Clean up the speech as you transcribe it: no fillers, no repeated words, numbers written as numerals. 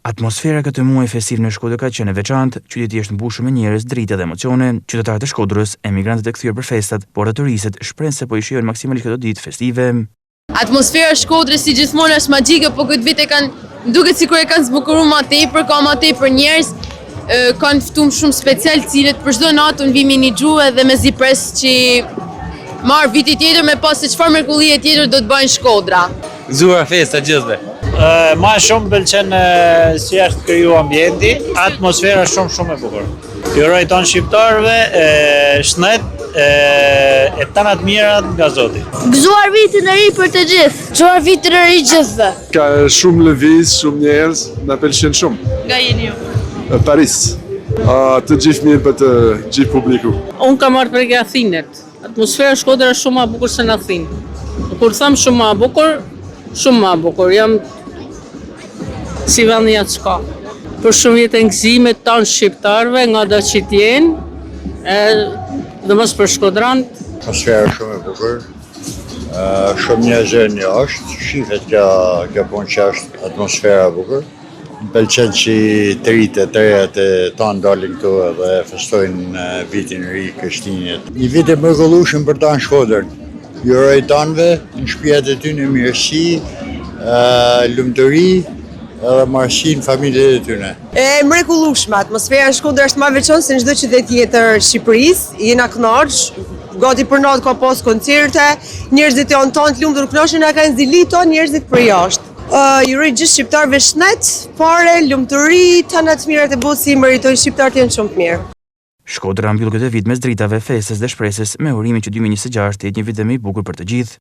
Atmosfera këtë muaj festiv në Shkodër ka qenë e veçantë, qyteti është mbushur me njerëz, drita dhe emocione. Qytetarët e Shkodrës, emigrantët e kthyer për festat, por edhe turistët shprehen se po i shijojnë maksimalisht këto ditë festive. Atmosfera e Shkodrës si gjithmonë është magjike, po këtë vit duket sikur e kanë zbukuruar më tepër, ka më tepër njerëz, kanë ftuar shumë special cilët për çdo natë unë vi minixhue dhe mezi pres që marr viti tjetër me pas se çfarë mrekullie tjetër do të bëjnë Shkodra. Gëzuar festa gjithve. Ma shumë pëlqen si është kriju ambienti, atmosfera shumë e bukur. Ju uroj tonë shqiptarëve shëndet e tanat mirat nga Zoti. Gëzuar vitin e ri për të gjithë. Gëzuar vitin e ri gjithëve. Ka shumë lëviz, shumë njerëz, na pëlqen shumë. Nga jeni ju? Paris. Të gjithë mirë për të gjithë publiku. Unë kam marrë prej Athinet. Atmosfera e Shkodrës është shumë më e bukur se në Athinë. Kur them shumë më e bukur, jam si vendi atë shka. Për shumë jetë ngjimet tanë shqiptarëve nga do që t'jenë, dhe mos për shkodrantë. Atmosfera shumë e bukur, shumë njerëz jashtë, shihet kjo punë që është atmosfera e bukur. Më pëlqen që të rejat e tanë dalin këtu dhe festojnë vitin e ri, Krishtinjet. Një vit e mrekullueshëm për tanë Shkodrën. Ju uroj tanëve në shtëpiat e tyre mirësi, lumturi edhe marrësinë familjet e tyre. Mrekullueshme, atmosfera në Shkodër është më e veçantë se në çdo qytet tjetër Shqipërisë. Jena kënaq, gati për natë ka pas koncerte, njerëzit janë tanë të lumtur, kënaqen na kanë zilitur njerëzit për jashtë. Ju uroj gjithë shqiptarëve shëndet, pare, lumturi, tana të mirat e botës si meritojnë shqiptarët janë shumë të mirë. Shkodra mbyll këtë vit mes dritave, festës dhe shpresës me urimin që 2026 të jetë një vit më i bukur për të gjithë.